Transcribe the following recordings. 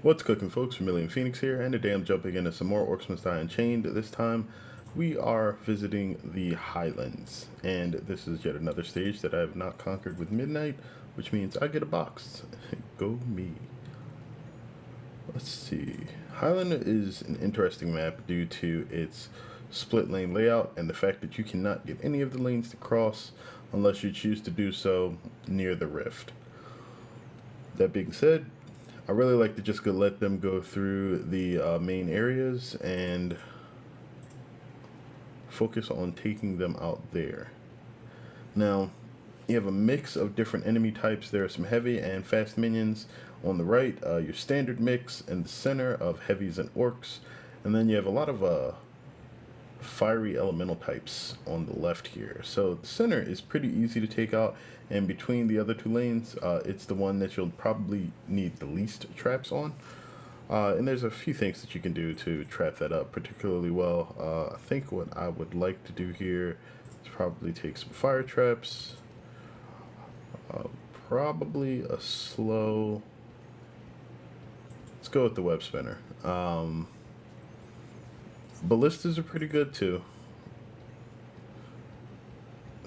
What's cooking, folks? Vermillion Phoenix here, and today I'm jumping into some more Orcs Must Die Unchained. This time we are visiting the Highlands, and this is yet another stage that I have not conquered with Midnight, which means I get a box. Go me. Let's see. Highland is an interesting map due to its split lane layout and the fact that you cannot get any of the lanes to cross unless you choose to do so near the rift. That being said, I really like to just let them go through the main areas and focus on taking them out there. Now, you have a mix of different enemy types. There are some heavy and fast minions on the right, your standard mix in the center of heavies and orcs, and then you have a lot of fiery elemental types on the left here. So the center is pretty easy to take out, and between the other two lanes, it's the one that you'll probably need the least traps on. And there's a few things that you can do to trap that up particularly well. I think what I would like to do here is probably take some fire traps, probably a slow, let's go with the web spinner. Ballistas are pretty good too.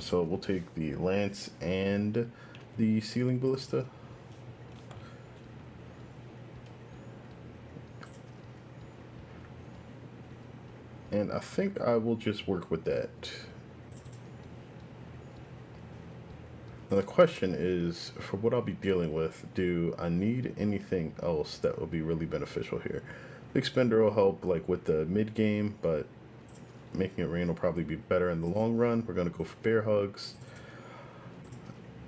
So we'll take the lance and the ceiling ballista. And I think I will just work with that. Now the question is, for what I'll be dealing with, do I need anything else that will be really beneficial here? The expander will help like with the mid game, but making it rain will probably be better in the long run. We're going to go for bear hugs.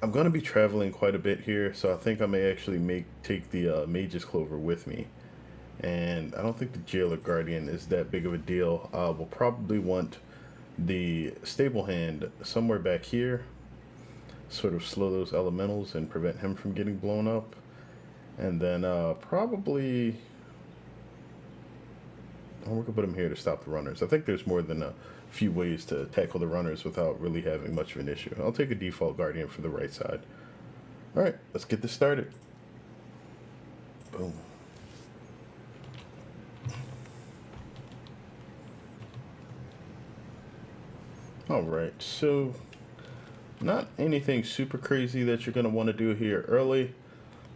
I'm going to be traveling quite a bit here, so I think I may actually take the Mage's Clover with me. And I don't think the Jailer Guardian is that big of a deal. We'll probably want the Stablehand somewhere back here, sort of slow those elementals and prevent him from getting blown up. And then probably we're going to put him here to stop the runners. I think there's more than a few ways to tackle the runners without really having much of an issue. I'll take a default Guardian for the right side. Alright, let's get this started. Boom. Alright, so not anything super crazy that you're going to want to do here early,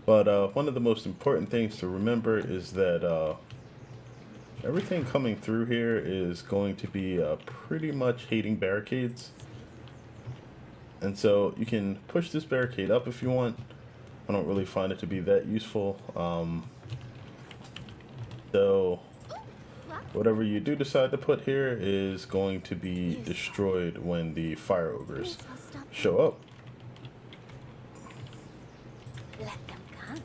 but one of the most important things to remember is that everything coming through here is going to be pretty much hating barricades. And so you can push this barricade up if you want. I don't really find it to be that useful. So whatever you do decide to put here is going to be destroyed when the fire ogres show up. Let them come.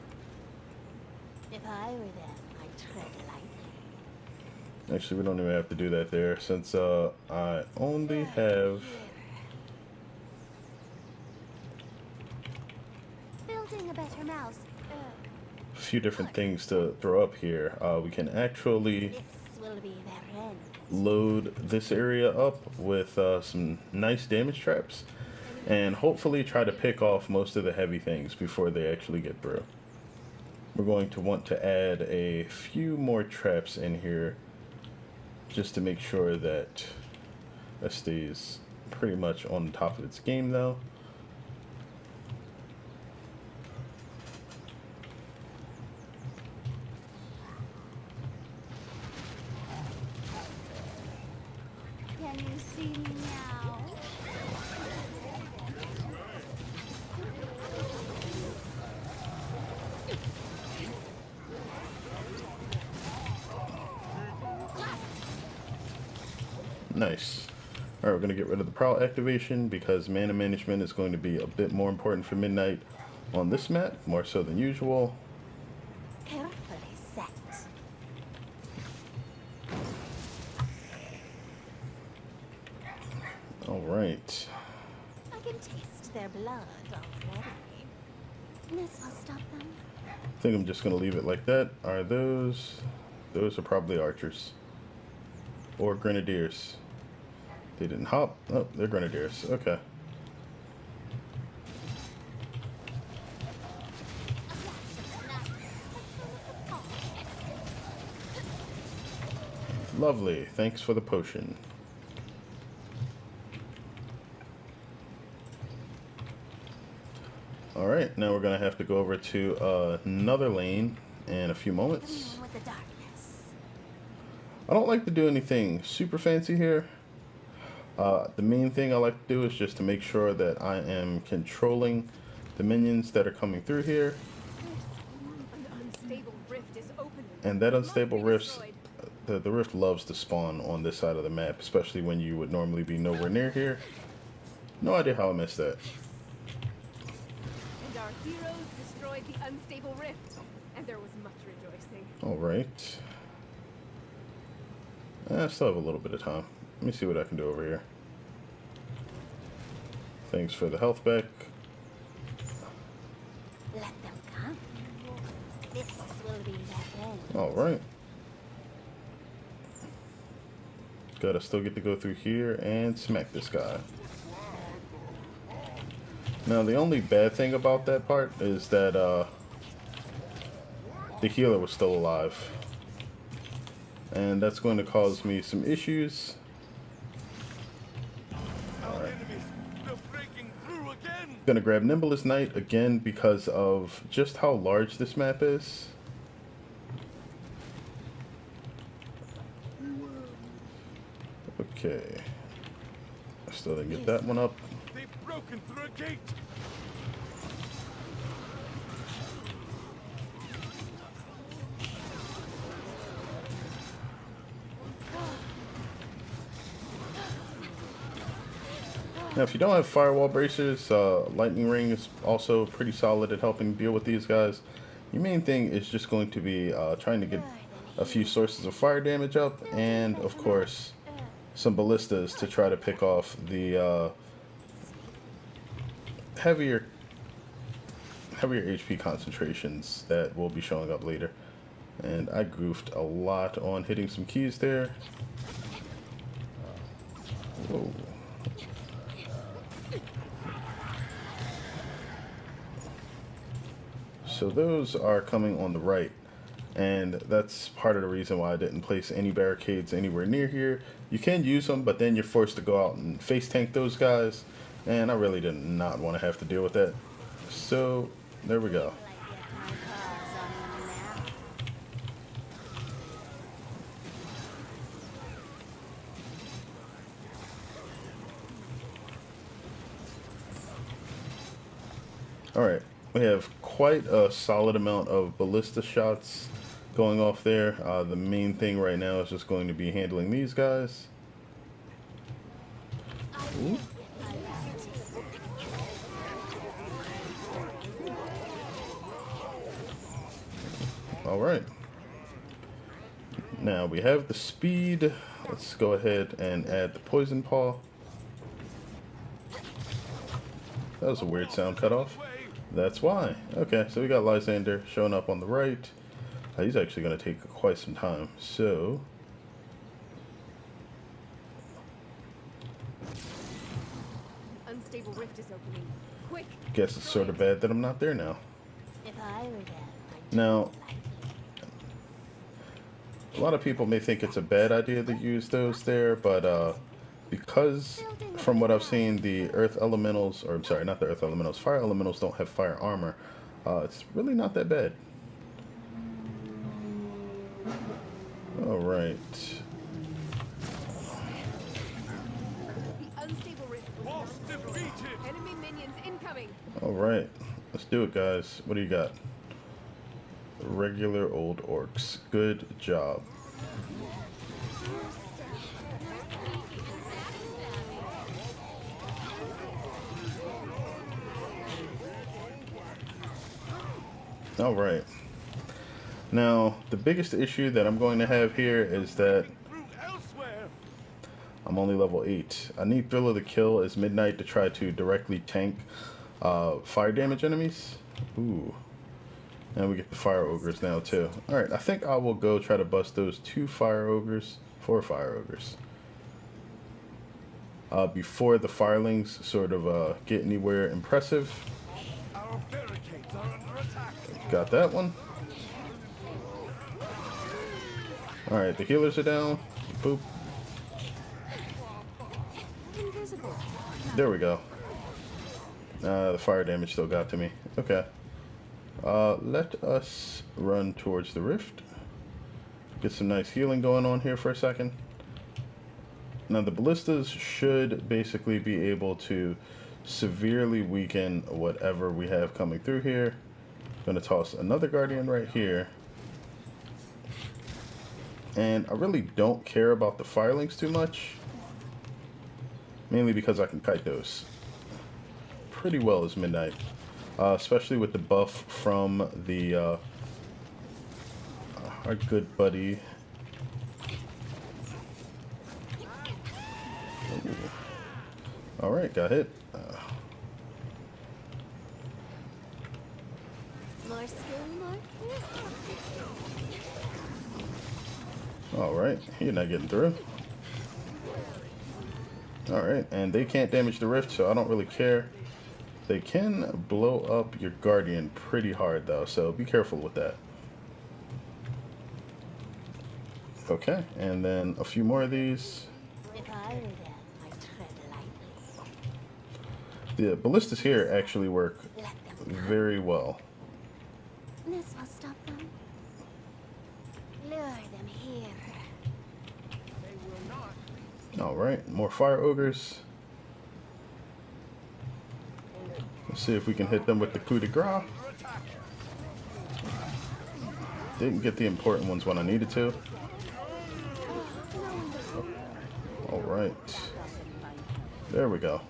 If I were them, I'd tread lightly. Actually, we don't even have to do that there, since I only have Building a better mouse. a few different things to throw up here. We can actually This will be their end. load this area up with some nice damage traps, and hopefully try to pick off most of the heavy things before they actually get through. We're going to want to add a few more traps in here just to make sure that it stays pretty much on the top of its game though. Can you see me now? Nice. Alright, we're going to get rid of the Prowl activation because mana management is going to be a bit more important for Midnight on this map, more so than usual. Carefully set. Alright. I can taste their blood already. This will stop them. I think I'm just going to leave it like that. Are those are probably archers. Or grenadiers. They didn't hop. Oh, they're grenadiers. Okay. Lovely. Thanks for the potion. Alright, now we're going to have to go over to another lane in a few moments. With the darkness. I don't like to do anything super fancy here. The main thing I like to do is just to make sure that I am controlling the minions that are coming through here. An unstable rift is opening. And that unstable rift, the rift loves to spawn on this side of the map, especially when you would normally be nowhere near here. No idea how I missed that. And our heroes destroyed the unstable rift, and there was much rejoicing. Alright. I still have a little bit of time. Let me see what I can do over here. Thanks for the health back. Let them come. This will be their end. Alright. Gotta still get to go through here and smack this guy. Now the only bad thing about that part is that the healer was still alive. And that's going to cause me some issues. Alright. Gonna grab Nimblest Knight again because of just how large this map is. Okay. I still didn't get that one up. They've broken through a gate. Now, if you don't have Firewall Bracers, Lightning Ring is also pretty solid at helping deal with these guys. Your main thing is just going to be trying to get a few sources of fire damage up, and of course, some ballistas to try to pick off the heavier HP concentrations that will be showing up later. And I goofed a lot on hitting some keys there. Whoa. So those are coming on the right, and that's part of the reason why I didn't place any barricades anywhere near here. You can use them, but then you're forced to go out and face tank those guys, and I really did not want to have to deal with that. So there we go. Alright, we have quite a solid amount of ballista shots going off there. The main thing right now is just going to be handling these guys. Ooh. Alright. Now we have the speed. Let's go ahead and add the poison paw. That was a weird sound cutoff. That's why. Okay, so we got Lysander showing up on the right. He's actually going to take quite some time. So, Unstable rift is opening. Quick. Guess it's sort of bad that I'm not there now. If I were there, I'd Now, like it. a lot of people may think it's a bad idea to use those there, but because from what I've seen, the Earth Elementals, or I'm sorry, not the Earth Elementals, Fire Elementals don't have fire armor, it's really not that bad. Alright. The unstable rift was defeated. Enemy minions incoming. Alright. Let's do it, guys. What do you got? Regular old orcs. Good job. Alright. Now, the biggest issue that I'm going to have here is that I'm only level 8. I need Thrill of the Kill as Midnight to try to directly tank fire damage enemies. Ooh. And we get the Fire Ogres now too. Alright, I think I will go try to bust those 4 Fire Ogres. Before the Firelings sort of get anywhere impressive. Our barricades are under attack. Got that one. Alright, the healers are down. Boop. Invisible. There we go. The fire damage still got to me. Okay. Let us run towards the rift. Get some nice healing going on here for a second. Now the ballistas should basically be able to severely weaken whatever we have coming through here. Gonna toss another guardian right here. And I really don't care about the firelings too much. Mainly because I can kite those pretty well as midnight. Especially with the buff from the our good buddy. Alright, got hit. More skill, more kill. Alright, you're not getting through. Alright, and they can't damage the rift, so I don't really care. They can blow up your guardian pretty hard though, so be careful with that. Okay, and then a few more of these. If I were them, I'd tread lightly. The ballistas here actually work Let them come. very well. This will stop them. Lure them here. Alright, more fire ogres. Let's see if we can hit them with the coup de grace. Didn't get the important ones when I needed to. Alright. There we go.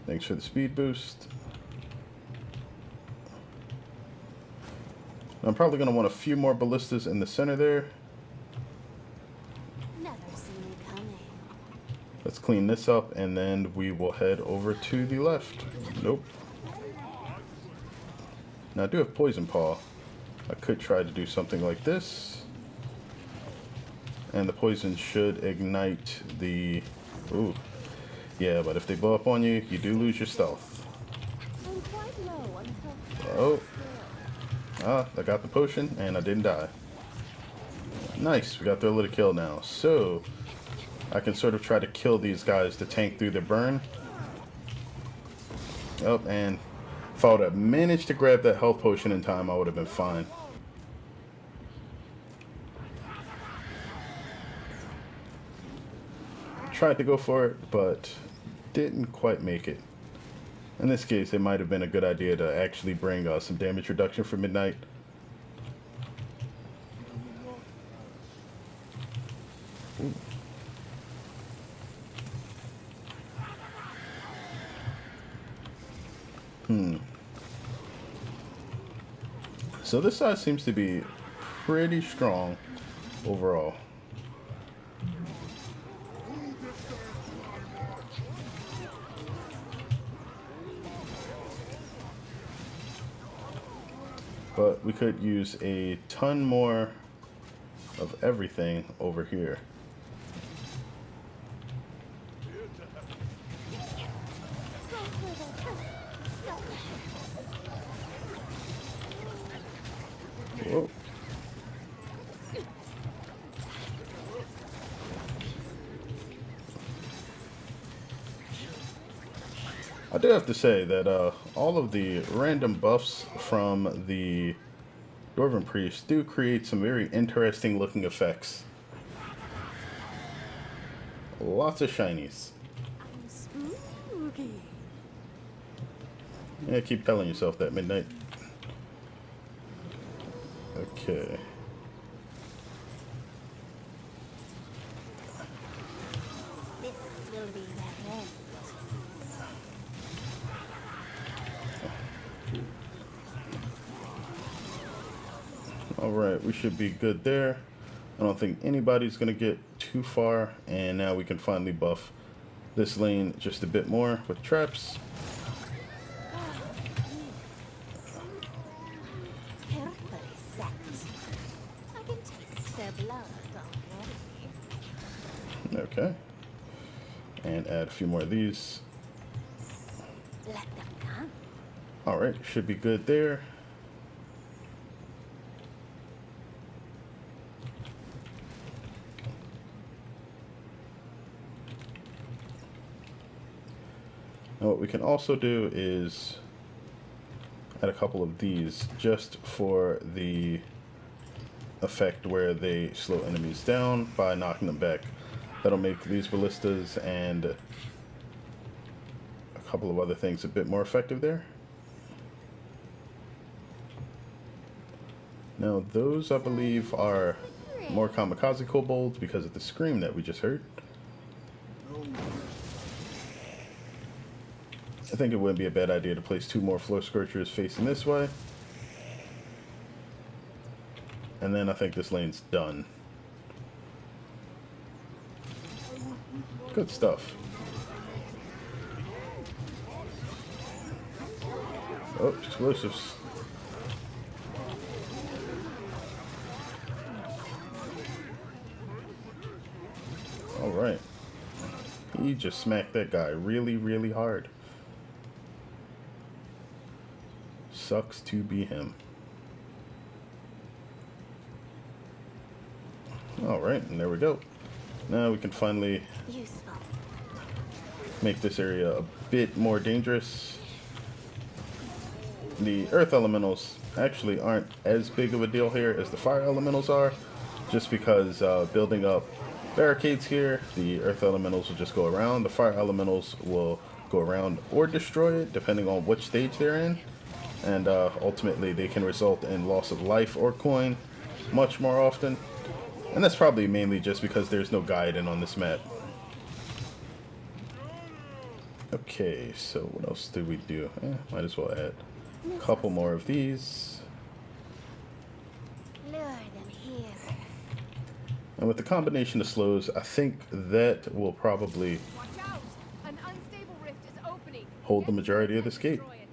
Thanks for the speed boost. I'm probably going to want a few more ballistas in the center there. Never seen it coming. Let's clean this up and then we will head over to the left. Nope. Now I do have Poison Paw. I could try to do something like this. And the poison should ignite the... Ooh. Yeah, but if they blow up on you, you do lose your stealth. I'm quite low until... Oh. Ah, I got the potion and I didn't die. Nice, we got their little kill now. So, I can sort of try to kill these guys to tank through their burn. Oh, and if I would have managed to grab that health potion in time, I would have been fine. Tried to go for it, but didn't quite make it. In this case, it might have been a good idea to actually bring some damage reduction for midnight. Ooh. So this side seems to be pretty strong overall. But we could use a ton more of everything over here. Whoa. I do have to say that all of the random buffs from the Dwarven Priest do create some very interesting looking effects. Lots of shinies. I'm spooky. Yeah, keep telling yourself that, Midnight. Okay. This will be the end. Alright, we should be good there. I don't think anybody's going to get too far. And now we can finally buff this lane just a bit more with traps. Carefully set. I can taste their blood already. Okay. And add a few more of these. Let them come. Alright, should be good there. what we can also do is add a couple of these just for the effect where they slow enemies down by knocking them back. That'll make these ballistas and a couple of other things a bit more effective there. Now those, I believe, are more kamikaze kobolds because of the scream that we just heard. I think it wouldn't be a bad idea to place 2 more floor scorchers facing this way. And then I think this lane's done. Good stuff. Oh, explosives. Alright. He just smacked that guy really, really hard. Sucks to be him. Alright, and there we go. Now we can finally Useful. make this area a bit more dangerous. The earth elementals actually aren't as big of a deal here as the fire elementals are, just because building up barricades here, the earth elementals will just go around, the fire elementals will go around or destroy it depending on which stage they're in, and ultimately they can result in loss of life or coin much more often, and that's probably mainly just because there's no guiding on this map. Okay, so what else did we do? Might as well add a couple more of these. Lure them here. And with the combination of slows, I think that will probably Watch out! An unstable rift is opening. hold the majority of this gate. Destroy it.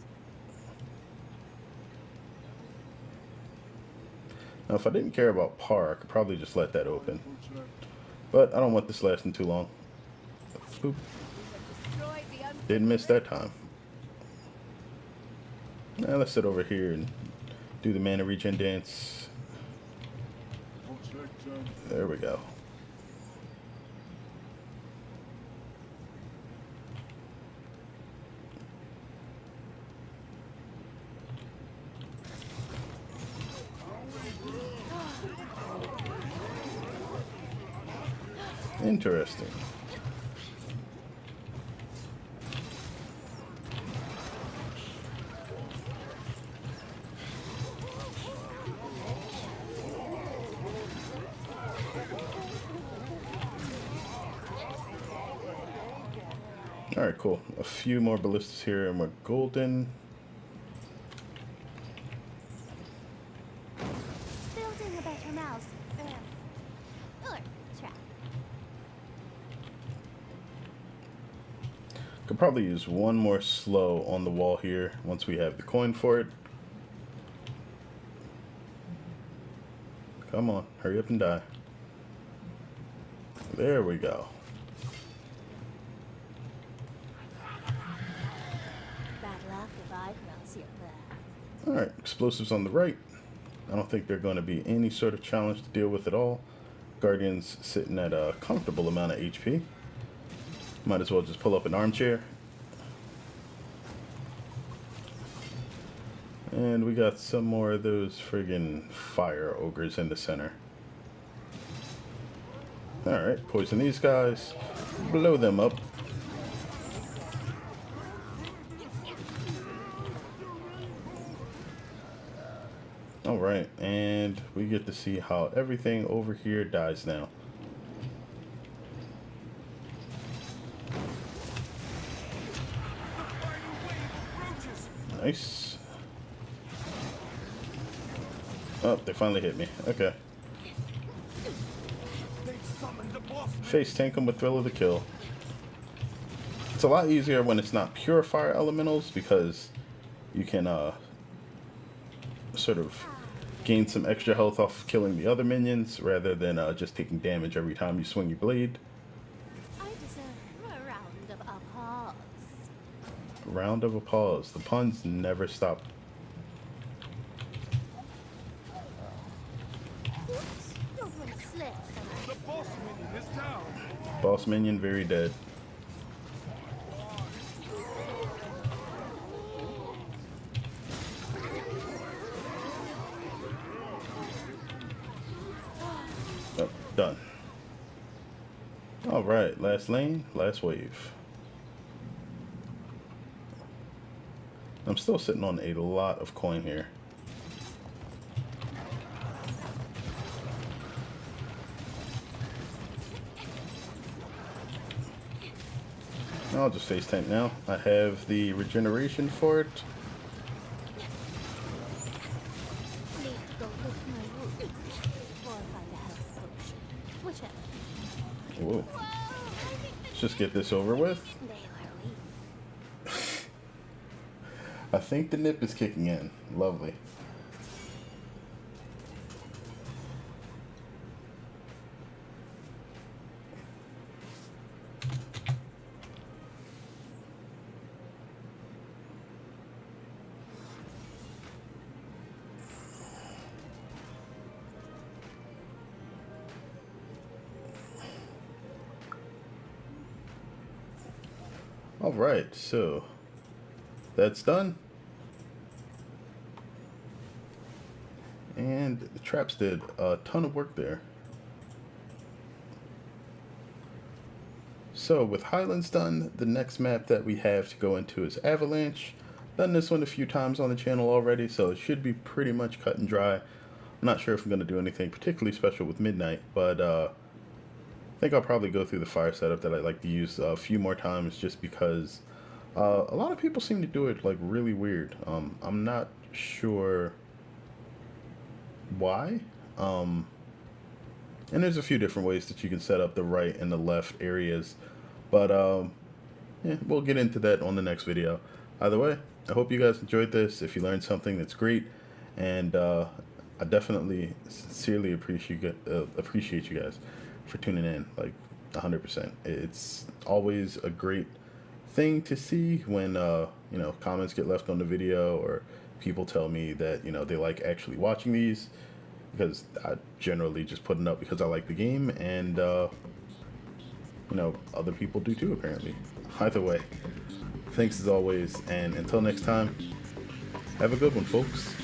Now, if I didn't care about par, I could probably just let that open. But I don't want this lasting too long. Boop. Destroy the unstable Didn't miss that time. Now let's sit over here and do the mana regen dance. There we go. Interesting. Alright, cool. A few more ballistas here and we're golden. Building a better mouse. Or trap. Could probably use one more slow on the wall here once we have the coin for it. Come on, hurry up and die. There we go. Bad luck if I cross your path. Alright, explosives on the right. I don't think they're going to be any sort of challenge to deal with at all. Guardians sitting at a comfortable amount of HP. Might as well just pull up an armchair. And we got some more of those friggin' fire ogres in the center. Alright, poison these guys. Blow them up. Alright, and we get to see how everything over here dies now. Nice. Oh, they finally hit me. Okay. Face tank them with Thrill of the Kill. It's a lot easier when it's not pure fire elementals because you can sort of gain some extra health off killing the other minions rather than just taking damage every time you swing your blade. I deserve a round of applause. Round of applause. The puns never stop. Oops, don't want to slip. The boss minion is down. Boss minion very dead. Done. Alright, last lane, last wave. I'm still sitting on a lot of coin here. I'll just face tank now. I have the regeneration for it. Please go with my wound. Or find a health potion. Whichever. Whoa. Let's just get this over with. They were weak. I think the nip is kicking in. Lovely. Alright, so that's done. And the traps did a ton of work there. So with Highlands done, the next map that we have to go into is Avalanche. Done this one a few times on the channel already, so it should be pretty much cut and dry. I'm not sure if I'm going to do anything particularly special with Midnight, but I think I'll probably go through the fire setup that I like to use a few more times just because a lot of people seem to do it like really weird. I'm not sure why. And there's a few different ways that you can set up the right and the left areas, but yeah, we'll get into that on the next video. Either way, I hope you guys enjoyed this. If you learned something, that's great, and I definitely sincerely appreciate you guys for tuning in, like 100%. It's always a great thing to see when you know, comments get left on the video or people tell me that, you know, they like actually watching these, because I generally just put it up because I like the game, and you know, other people do too apparently. Either way, thanks as always, and until next time, have a good one, folks.